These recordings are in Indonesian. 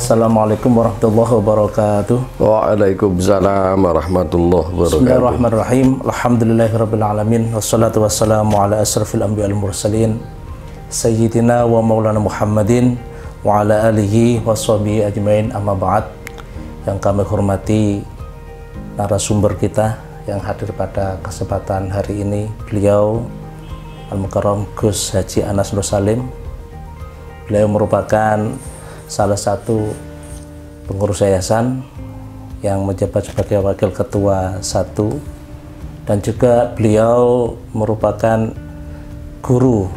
Assalamualaikum warahmatullahi wabarakatuh. Waalaikumsalam warahmatullahi wabarakatuh. Bismillahirrahmanirrahim. Alhamdulillahirabbil alamin wassalatu wassalamu ala asrafil anbiya'i wal mursalin sayyidina wa maulana Muhammadin wa ala alihi washabihi ajmain, amma ba'd. Yang kami hormati narasumber kita yang hadir pada kesempatan hari ini, beliau Al-Mukarram Gus Haji Anas Nur Salim. Beliau merupakan salah satu pengurus yayasan yang menjabat sebagai wakil ketua 1, dan juga beliau merupakan guru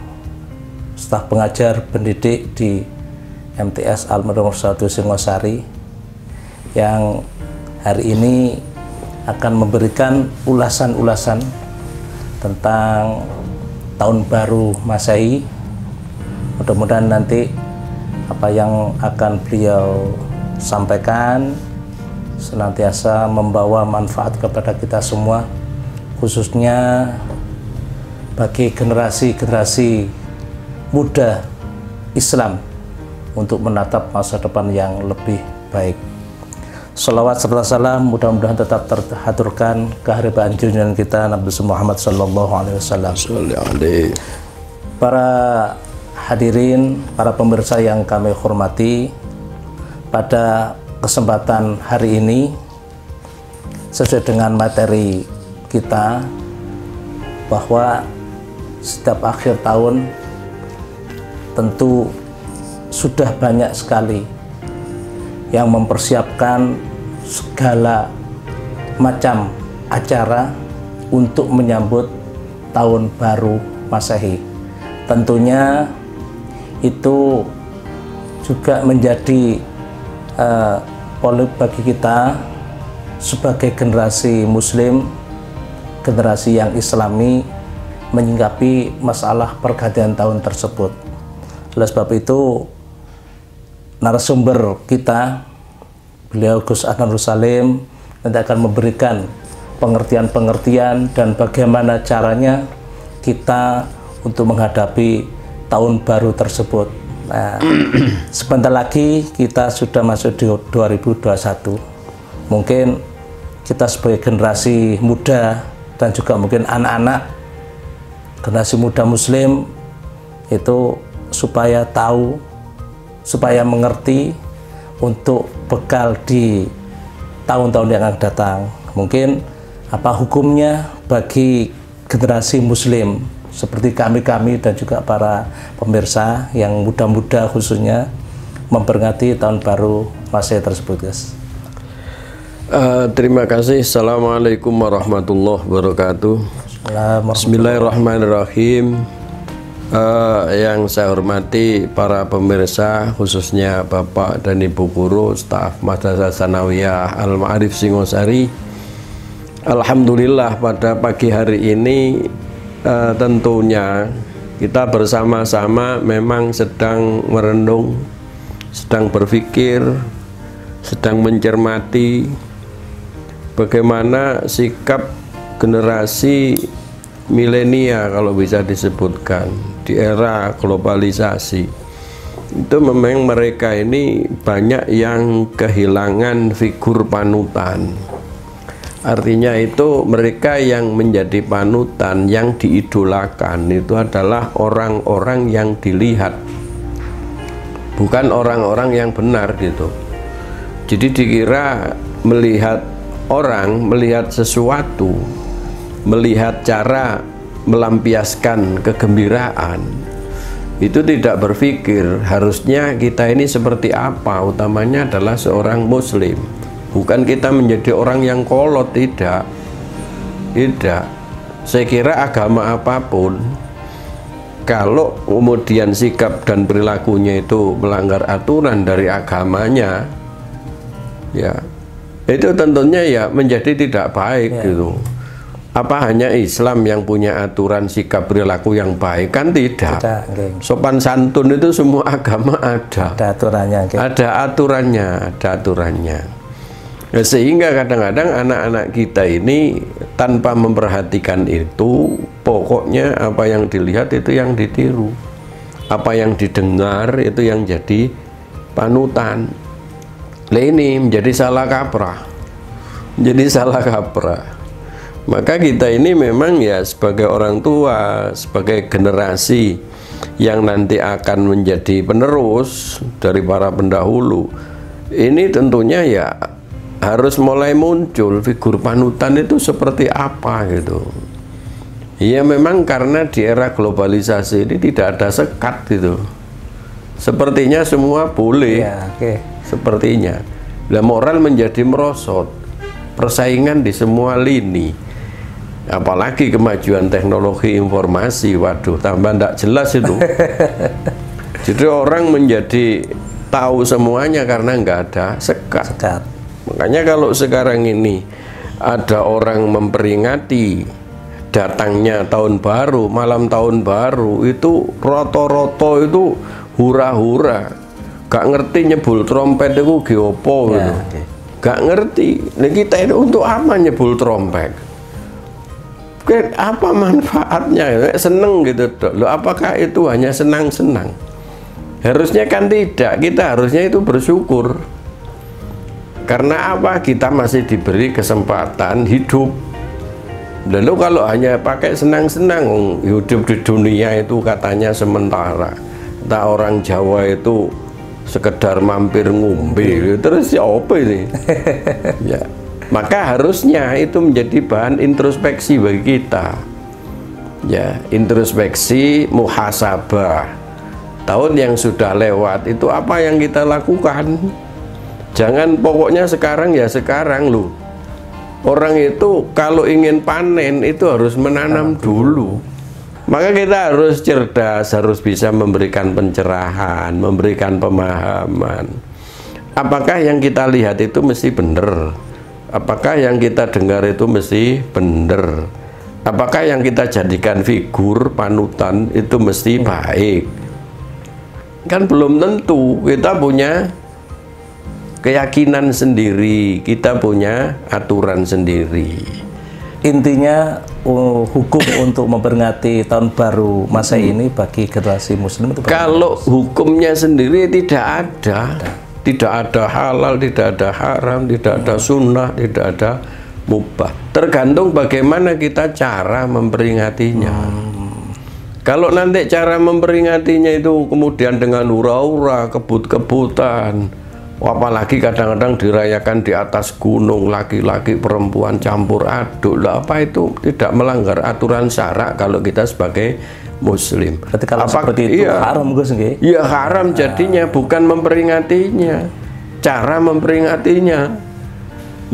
staf pengajar pendidik di MTS Al-Nomor 1 Singosari, yang hari ini akan memberikan ulasan-ulasan tentang tahun baru Masehi. Mudah-mudahan nanti apa yang akan beliau sampaikan senantiasa membawa manfaat kepada kita semua, khususnya bagi generasi-generasi muda Islam untuk menatap masa depan yang lebih baik. Salawat serta salam mudah-mudahan tetap terhaturkan kehadiran junjungan kita Nabi Muhammad sallallahu alaihi wasallam. Para hadirin, para pemirsa yang kami hormati, pada kesempatan hari ini sesuai dengan materi kita bahwa setiap akhir tahun tentu sudah banyak sekali yang mempersiapkan segala macam acara untuk menyambut tahun baru Masehi. Tentunya itu juga menjadi polemik bagi kita sebagai generasi muslim, generasi yang islami, menyikapi masalah pergantian tahun tersebut. Oleh sebab itu, narasumber kita, beliau Gus Anas Nur Salim, nanti akan memberikan pengertian-pengertian dan bagaimana caranya kita untuk menghadapi tahun baru tersebut. Nah, sebentar lagi kita sudah masuk di 2021. Mungkin kita sebagai generasi muda dan juga mungkin anak-anak generasi muda muslim itu supaya tahu, supaya mengerti untuk bekal di tahun-tahun yang akan datang. Mungkin apa hukumnya bagi generasi muslim seperti kami dan juga para pemirsa yang muda-muda khususnya memperingati tahun baru Masehi tersebut, guys. Terima kasih. Assalamualaikum warahmatullahi wabarakatuh. Bismillahirrahmanirrahim. Yang saya hormati para pemirsa, khususnya Bapak dan Ibu guru staf Madrasah Tsanawiyah Al-Ma'arif Singosari. Alhamdulillah pada pagi hari ini tentunya kita bersama-sama memang sedang merenung, sedang berpikir, sedang mencermati bagaimana sikap generasi milenial kalau bisa disebutkan di era globalisasi. Itu memang mereka ini banyak yang kehilangan figur panutan. Artinya itu mereka yang menjadi panutan, yang diidolakan itu adalah orang-orang yang dilihat, bukan orang-orang yang benar gitu. Jadi dikira melihat orang, melihat sesuatu, melihat cara melampiaskan kegembiraan, itu tidak berpikir harusnya kita ini seperti apa, utamanya adalah seorang muslim. Bukan kita menjadi orang yang kolot, tidak. Saya kira agama apapun, kalau kemudian sikap dan perilakunya itu melanggar aturan dari agamanya, ya itu tentunya ya menjadi tidak baik gitu. Apa hanya Islam yang punya aturan sikap perilaku yang baik? Kan tidak. Sopan santun itu semua agama ada. Ada aturannya. Ada aturannya, ada aturannya. Sehingga kadang-kadang anak-anak kita ini tanpa memperhatikan itu, pokoknya apa yang dilihat itu yang ditiru, apa yang didengar itu yang jadi panutan. ini menjadi salah kaprah. Jadi salah kaprah. Maka kita ini memang ya sebagai orang tua, sebagai generasi yang nanti akan menjadi penerus dari para pendahulu, ini tentunya ya harus mulai muncul figur panutan itu seperti apa gitu. Ya memang karena di era globalisasi ini tidak ada sekat gitu. Sepertinya semua boleh ya, sepertinya. Nah, moral menjadi merosot, persaingan di semua lini, apalagi kemajuan teknologi informasi, waduh tambah tidak jelas itu. Jadi orang menjadi tahu semuanya karena nggak ada sekat. Makanya kalau sekarang ini ada orang memperingati datangnya tahun baru, malam tahun baru, itu roto-roto itu hura-hura, gak ngerti nyebul trompet itu geopo gitu. Gak ngerti. Nah, kita ini untuk apa nyebul trompet? Apa manfaatnya? Seneng gitu. Loh, apakah itu hanya senang-senang? Harusnya kan tidak. Kita harusnya itu bersyukur. Karena apa? Kita masih diberi kesempatan hidup. Lalu kalau hanya pakai senang-senang, hidup di dunia itu katanya sementara. Kata orang Jawa itu sekedar mampir ngombe, terus ya apa ini? Ya, maka harusnya itu menjadi bahan introspeksi bagi kita. Ya, introspeksi, muhasabah. Tahun yang sudah lewat itu apa yang kita lakukan? Jangan pokoknya sekarang ya sekarang loh. Orang itu kalau ingin panen itu harus menanam dulu. Maka kita harus cerdas, harus bisa memberikan pencerahan, memberikan pemahaman. Apakah yang kita lihat itu mesti benar? Apakah yang kita dengar itu mesti benar? Apakah yang kita jadikan figur panutan itu mesti baik? Kan belum tentu. Kita punya keyakinan sendiri, kita punya aturan sendiri. Intinya hukum untuk memperingati tahun baru masa ini bagi generasi muslim itu kalau hukumnya sendiri tidak ada halal, tidak ada haram, tidak ada sunnah, tidak ada mubah. Tergantung bagaimana kita cara memperingatinya. Kalau nanti cara memperingatinya itu kemudian dengan hura-hura, kebut-kebutan, apalagi kadang-kadang dirayakan di atas gunung, laki-laki perempuan campur aduk, lah apa itu tidak melanggar aturan syarak kalau kita sebagai muslim. Berarti kalau seperti itu haram Gus nggih? Iya haram jadinya, bukan memperingatinya, cara memperingatinya.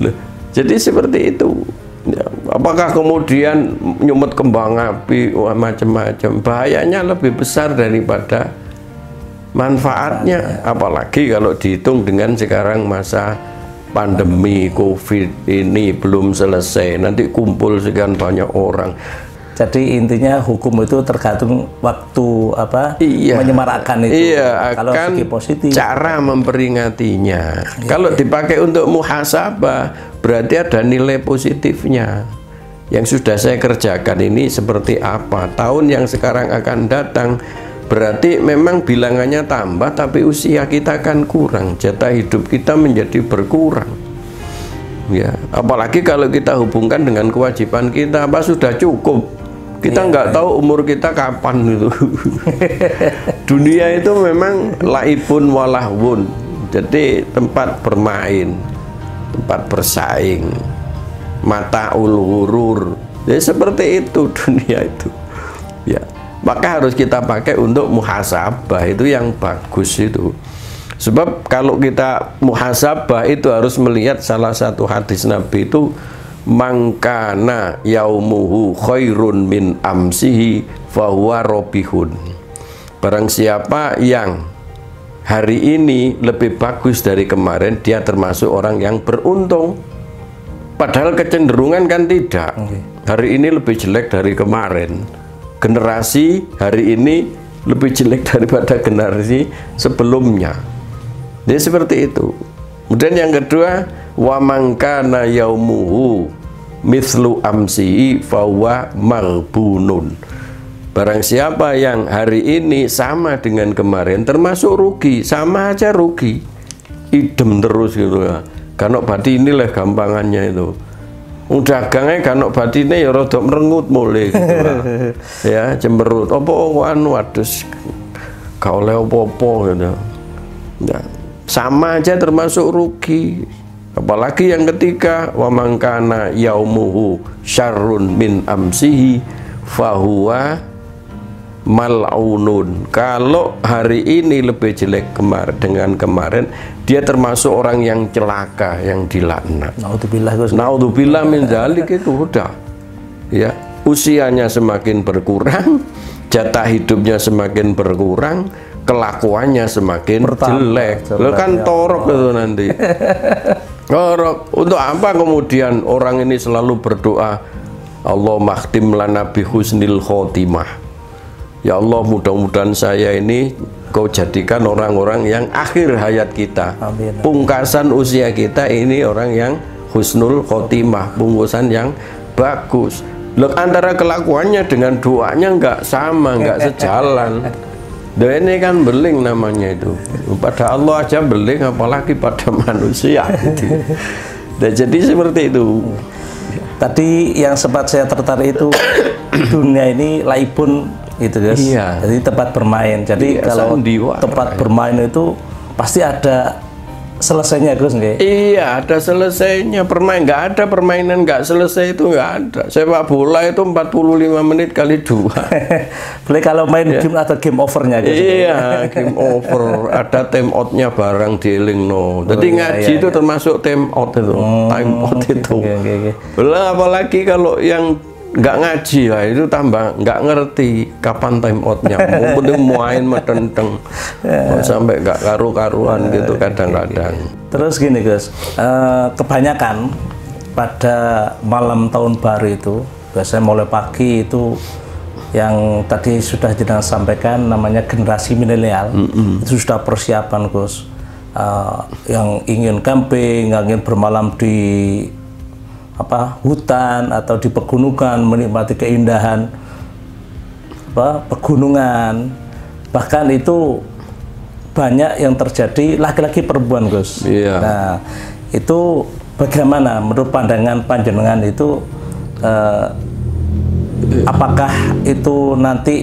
Loh, jadi seperti itu. Ya, apakah kemudian nyumet kembang api macam-macam, bahayanya lebih besar daripada manfaatnya, apalagi kalau dihitung dengan sekarang masa pandemi COVID ini belum selesai, nanti kumpul sekian banyak orang. Jadi intinya hukum itu tergantung waktu menyemarakkan itu. Kalau segi positif, cara memperingatinya. Kalau dipakai untuk muhasabah, berarti ada nilai positifnya. Yang sudah saya kerjakan ini seperti apa? Tahun yang sekarang akan datang, berarti memang bilangannya tambah, tapi usia kita kan kurang, jatah hidup kita menjadi berkurang. Ya, apalagi kalau kita hubungkan dengan kewajiban kita, apa sudah cukup? Kita nggak tahu umur kita kapan gitu. Dunia itu memang laibun walahwun, jadi tempat bermain, tempat bersaing, mata ulurur. Jadi seperti itu dunia itu. Ya. Maka harus kita pakai untuk muhasabah, itu yang bagus itu. Sebab kalau kita muhasabah itu harus melihat salah satu hadis Nabi itu, mangkana yaumuhu khairun min amsihi fahuwa robihun. Barang siapa yang hari ini lebih bagus dari kemarin, dia termasuk orang yang beruntung. Padahal kecenderungan kan tidak. Hari ini lebih jelek dari kemarin. Generasi hari ini lebih jelek daripada generasi sebelumnya. Jadi seperti itu. Kemudian yang kedua, wa mangkana yaumuhu mithlu amsi fawa maghbunun. Barang siapa yang hari ini sama dengan kemarin, termasuk rugi, sama aja rugi. idem terus gitu ya. Kanok batine lah gampangannya itu. Wong dagangnya kanok batine ya rada merengut mulai gitu lah. Ya, cemberut. Apa anu adus gak oleh apa-apa gitu. Ya, sama aja termasuk rugi. Apalagi yang ketiga, wa mangkana yaumuhu syarrun min amsihi fahuwa mal'unun. Kalau hari ini lebih jelek dengan kemarin, dia termasuk orang yang celaka, yang dilaknat. Naudzubillah Gus. Naudzubillah min dzalik itu udah. Ya, usianya semakin berkurang, jatah hidupnya semakin berkurang, kelakuannya semakin jelek. Lo kan torok itu nanti. Torok. Untuk apa kemudian orang ini selalu berdoa, Allah makhtim lana bi husnil khotimah. Ya Allah, mudah-mudahan saya ini Kau jadikan orang-orang yang akhir hayat kita. Amin. Pungkasan usia kita ini orang yang husnul khotimah, pungkasan yang bagus. Loh, antara kelakuannya dengan doanya nggak sama, nggak sejalan. Doa ini kan beling namanya itu. Pada Allah aja beling, apalagi pada manusia. Dan jadi seperti itu. Tadi yang sempat saya tertarik itu dunia ini laibun gitu guys. Iya. Jadi tempat bermain. Jadi iya, kalau tempat bermain itu pasti ada selesainya Gus nggih? Iya, ada selesainya. Nggak ada permainan nggak selesai, itu nggak ada. Sepak bola itu 45 menit kali 2. Boleh kalau main game atau game overnya Gus? Iya, game over. Ada time outnya barang dealing no. Jadi ngaji itu termasuk time out itu. Time out itu. Boleh, apalagi kalau yang nggak ngaji lah itu tambah nggak ngerti kapan time outnya. Mungkin main metenteng sampai nggak karu-karuan gitu kadang-kadang. Terus gini Gus, kebanyakan pada malam tahun baru itu biasanya mulai pagi itu yang tadi sudah jenengan sampaikan namanya generasi milenial. Itu sudah persiapan Gus, yang ingin camping, yang ingin bermalam di hutan atau di pegunungan, menikmati keindahan pegunungan. Bahkan itu banyak yang terjadi laki-laki perempuan Gus. Nah itu bagaimana menurut pandangan panjenengan itu, apakah itu nanti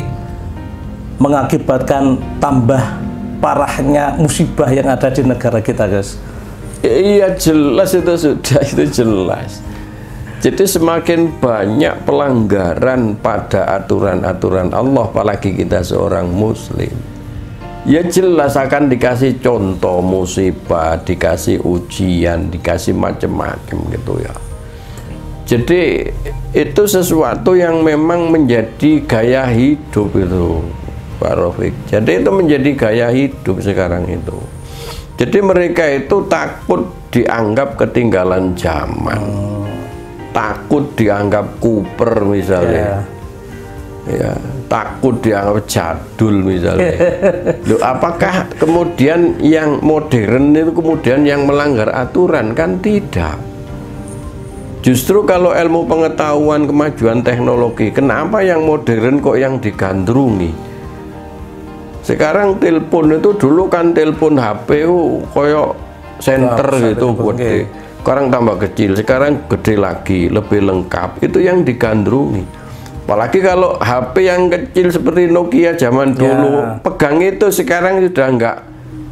mengakibatkan tambah parahnya musibah yang ada di negara kita Gus? Iya jelas, itu sudah, itu jelas. Jadi semakin banyak pelanggaran pada aturan-aturan Allah, apalagi kita seorang muslim, ya jelas akan dikasih contoh musibah, dikasih ujian, dikasih macam-macam gitu ya. Jadi itu sesuatu yang memang menjadi gaya hidup itu Pak Rafiq. Jadi itu menjadi gaya hidup sekarang itu. Jadi mereka itu takut dianggap ketinggalan zaman. Takut dianggap kuper misalnya, ya, takut dianggap jadul misalnya. Loh, apakah kemudian yang modern itu kemudian yang melanggar aturan? Kan tidak. Justru kalau ilmu pengetahuan, kemajuan teknologi, kenapa yang modern kok yang digandrungi? Sekarang telepon itu, dulu kan telepon HP koyok senter gitu gede. Sekarang tambah kecil, sekarang gede lagi, lebih lengkap. Itu yang digandrungi. Apalagi kalau HP yang kecil seperti Nokia zaman dulu, pegang itu sekarang sudah enggak.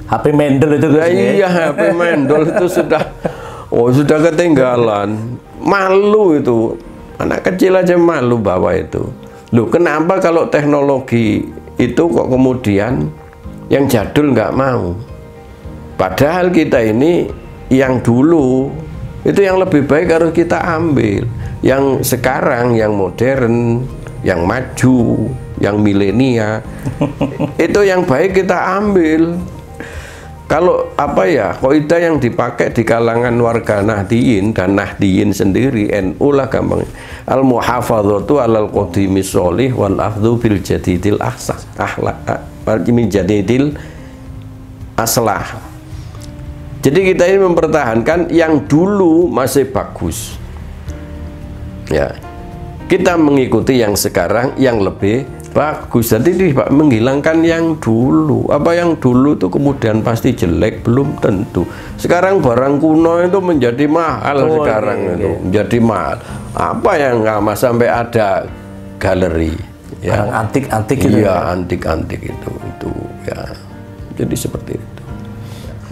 HP mendel itu Gus. Iya, HP mendel itu sudah ketinggalan. Malu itu. Anak kecil aja malu bawa itu. Loh, kenapa kalau teknologi itu kok kemudian yang jadul nggak mau? Padahal kita ini yang dulu itu yang lebih baik harus kita ambil. Yang sekarang, yang modern, yang maju, yang milenial, itu yang baik kita ambil. Kalau kaidah yang dipakai di kalangan warga Nahdiyin dan Nahdiyin sendiri, NU lah gampang. Al-muhafadzatu alal qadimis sholih wal akhdhu bil jadidil ahsan. Min jadidil aslah. Jadi kita ini mempertahankan yang dulu masih bagus. Ya. Kita mengikuti yang sekarang yang lebih bagus. Jadi tidak menghilangkan yang dulu. Apa yang dulu itu kemudian pasti jelek, belum tentu. Sekarang barang kuno itu menjadi mahal sekarang itu menjadi mahal. Apa yang nggak sampai ada galeri ya, barang antik-antik gitu. Iya, antik-antik itu ya. Jadi seperti itu.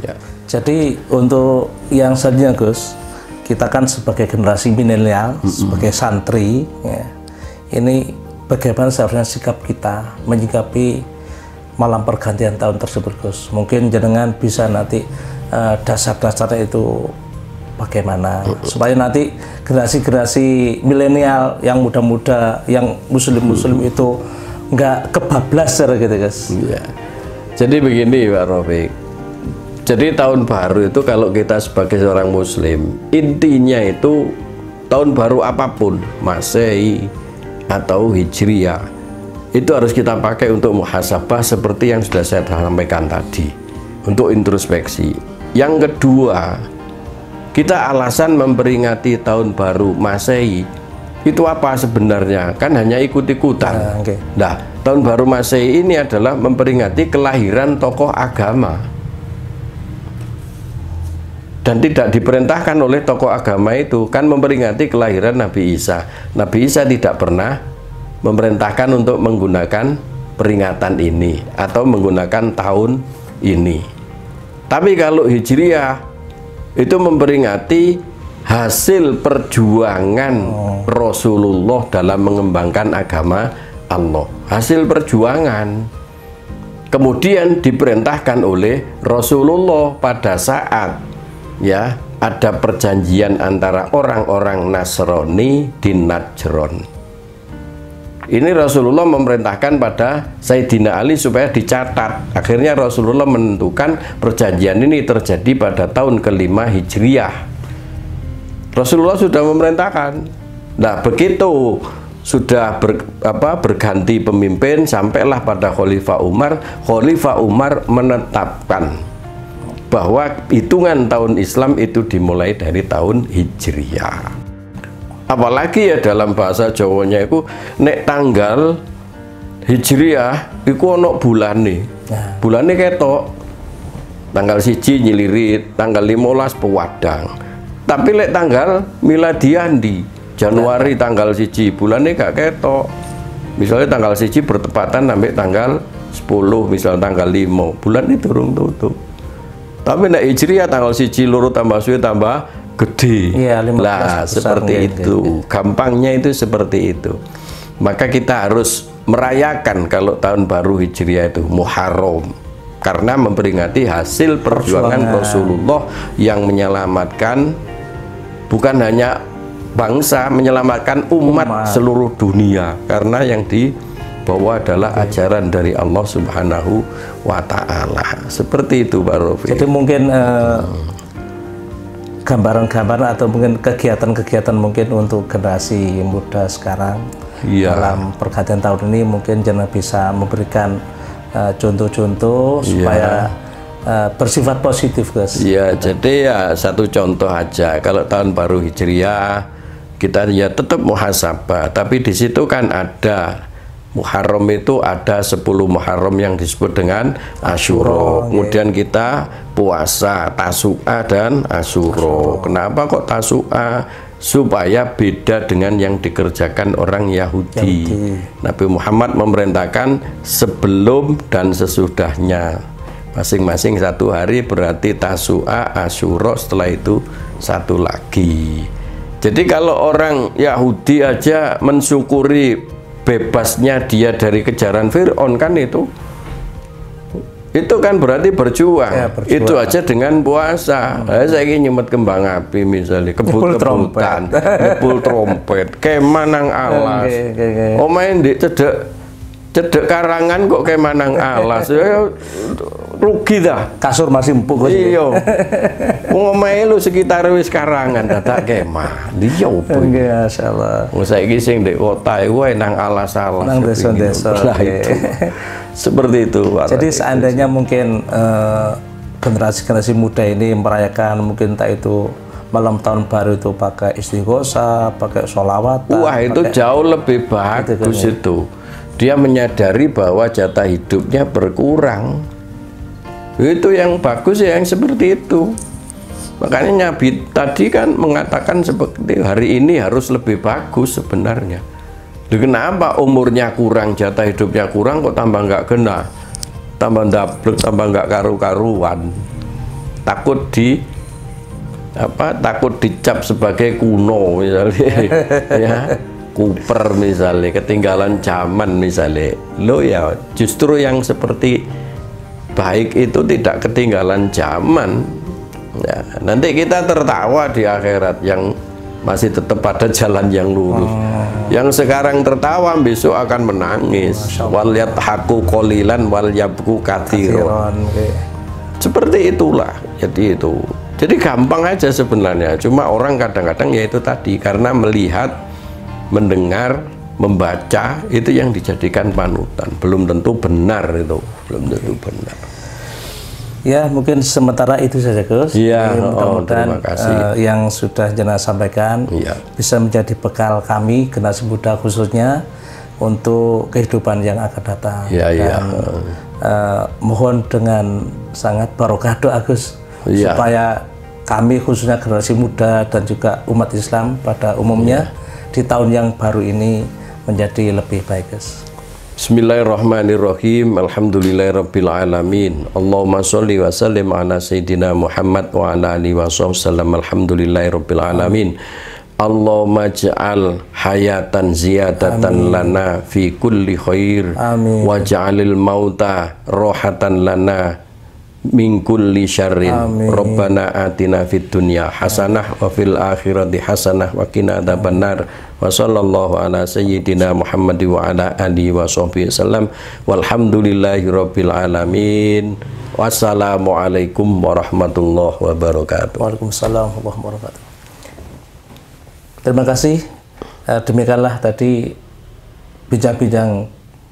Ya. Jadi untuk yang selanjutnya Gus, kita kan sebagai generasi milenial, sebagai santri, ya, ini bagaimana seharusnya sikap kita menyikapi malam pergantian tahun tersebut, Gus? Mungkin jenengan bisa nanti dasar-dasarnya itu bagaimana supaya nanti generasi-generasi milenial yang muda-muda, yang muslim-muslim itu nggak kebablas gitu, Gus. Ya. Jadi begini Pak Rafiq. Jadi tahun baru itu kalau kita sebagai seorang muslim, intinya itu tahun baru apapun, Masehi atau Hijriah, itu harus kita pakai untuk muhasabah seperti yang sudah saya sampaikan tadi, untuk introspeksi. Yang kedua, kita alasan memperingati tahun baru Masehi itu apa sebenarnya? Kan hanya ikut-ikutan. Nah, tahun baru Masehi ini adalah memperingati kelahiran tokoh agama. Dan tidak diperintahkan oleh tokoh agama itu kan memperingati kelahiran Nabi Isa. Nabi Isa tidak pernah memerintahkan untuk menggunakan peringatan ini atau menggunakan tahun ini. Tapi kalau Hijriah itu memperingati hasil perjuangan Rasulullah dalam mengembangkan agama Allah. Hasil perjuangan. Kemudian diperintahkan oleh Rasulullah pada saat ya ada perjanjian antara orang-orang Nasrani di Najron. Ini Rasulullah memerintahkan pada Sayyidina Ali supaya dicatat. Akhirnya Rasulullah menentukan perjanjian ini terjadi pada tahun kelima Hijriah. Rasulullah sudah memerintahkan. Nah, begitu sudah berganti pemimpin sampailah pada Khalifah Umar. Khalifah Umar menetapkan bahwa hitungan tahun Islam itu dimulai dari tahun Hijriah. Apalagi ya dalam bahasa Jawanya itu nek tanggal Hijriah iku ono bulane. Bulane ketok. Tanggal 1 nyilirit, tanggal 15 pewadang. Tapi lek tanggal miladiah di Januari tanggal 1 bulane gak ketok. Misalnya tanggal 1 bertepatan sampai tanggal 10, misalnya tanggal 5, bulan itu durung tutup. Tapi nek Hijriah tanggal 1 loro tambah suwe tambah gede. Iya, lah seperti itu. Gampangnya itu seperti itu. Maka kita harus merayakan kalau tahun baru Hijriah itu Muharram, karena memperingati hasil perjuangan Rasulullah yang menyelamatkan bukan hanya bangsa, menyelamatkan umat seluruh dunia, karena yang dibawa adalah ajaran dari Allah Subhanahu wa Ta'ala. Seperti itu Pak Rofi. Jadi mungkin gambaran-gambaran atau mungkin kegiatan-kegiatan mungkin untuk generasi muda sekarang dalam pergantian tahun ini mungkin jangan bisa memberikan contoh-contoh supaya bersifat positif, Guys. Iya, jadi ya satu contoh aja. Kalau tahun baru Hijriah kita ya tetap muhasabah, tapi di situ kan ada Muharram itu ada 10 Muharram yang disebut dengan Asyura. Kemudian kita puasa Tasu'a dan Asyura. Kenapa kok Tasu'a? Supaya beda dengan yang dikerjakan orang Yahudi. Nabi Muhammad memerintahkan sebelum dan sesudahnya. Masing-masing 1 hari berarti Tasu'a, Asyura, setelah itu 1 lagi. Jadi kalau orang Yahudi aja mensyukuri bebasnya dia dari kejaran Fir'aun kan itu kan berarti berjuang. Ya, itu aja dengan puasa. Saya ingin nyemet kembang api misalnya, kebut-kebutan, ngepul trompet, kemanang alas. Oh main di cedek karangan kok kemanang alas. Rugi dah. Kasur masih empuk. Iya. Ngomae lu sekitar wis karangan dadak kemah. Iya opo. Nggih, masyaallah. Wong saiki sing ndek kota iku nang alas-alas. Nang desa-desa. Seperti itu. Jadi seandainya mungkin generasi-generasi muda ini merayakan mungkin tak itu malam tahun baru itu pakai istighosah, pakai sholawatan. Wah, itu jauh lebih bagus itu. dia menyadari bahwa jatah hidupnya berkurang. Itu yang bagus ya, yang seperti itu. Makanya Nabi tadi kan mengatakan seperti hari ini harus lebih bagus sebenarnya. Kenapa umurnya kurang, jatah hidupnya kurang, kok tambah nggak kena, tambah ndablek, tambah nggak karu-karuan. Takut dicap sebagai kuno misalnya, ya, kuper misalnya, ketinggalan zaman misalnya. Lo ya justru yang seperti baik itu tidak ketinggalan zaman. Ya, nanti kita tertawa di akhirat yang masih tetap pada jalan yang lurus. Yang sekarang tertawa besok akan menangis. Wal yadhaku qalilan wal yabku katsiran. Seperti itulah. Jadi gampang aja sebenarnya. Cuma orang kadang-kadang ya itu tadi, karena melihat, mendengar, membaca itu yang dijadikan panutan. Belum tentu benar itu, belum tentu benar. Ya, mungkin sementara itu saja, Gus. Iya, mudah-mudahan terima kasih. Yang sudah jenazah sampaikan bisa menjadi bekal kami, generasi muda khususnya, untuk kehidupan yang akan datang. Dan mohon dengan sangat barokah doa, Gus, supaya kami khususnya generasi muda dan juga umat Islam pada umumnya di tahun yang baru ini menjadi lebih baik, Gus. Bismillahirrahmanirrahim. Alhamdulillahirabbil alamin. Allahumma sholli wa sallim ala sayyidina Muhammad wa ala alihi wasallam. Alhamdulillahirabbil alamin. Allahumma ja'al hayatan ziyadatan lana fi kulli khair. Amin. Wa ja'alil mauta rohatan lana min kulli syarrin. Rabbana atina fid dunya hasanah wa fil akhirati hasanah wa qina adzabannar. Wa sallallahu ala sayyidina Muhammad wa ala alihi wa sahbihi wasallam. Walhamdulillahi rabbil alamin. Wassalamualaikum warahmatullahi wabarakatuh. Waalaikumsalam warahmatullahi wabarakatuh. Terima kasih. Demikianlah tadi bincang-bincang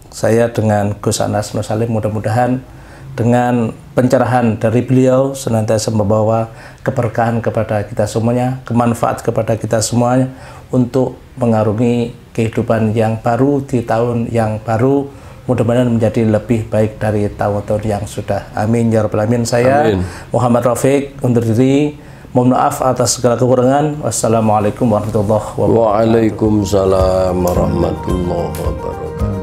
saya dengan Gus Anas Nur Salim. Mudah-mudahan dengan pencerahan dari beliau senantiasa membawa keberkahan kepada kita semuanya, kemanfaat kepada kita semuanya untuk mengarungi kehidupan yang baru di tahun yang baru. Mudah-mudahan menjadi lebih baik dari tahun-tahun yang sudah. Amin ya rabbal alamin. Saya Muhammad Rafiq undur diri. Mohon maaf atas segala kekurangan. Wassalamualaikum warahmatullahi wabarakatuh. Waalaikumsalam warahmatullahi wabarakatuh.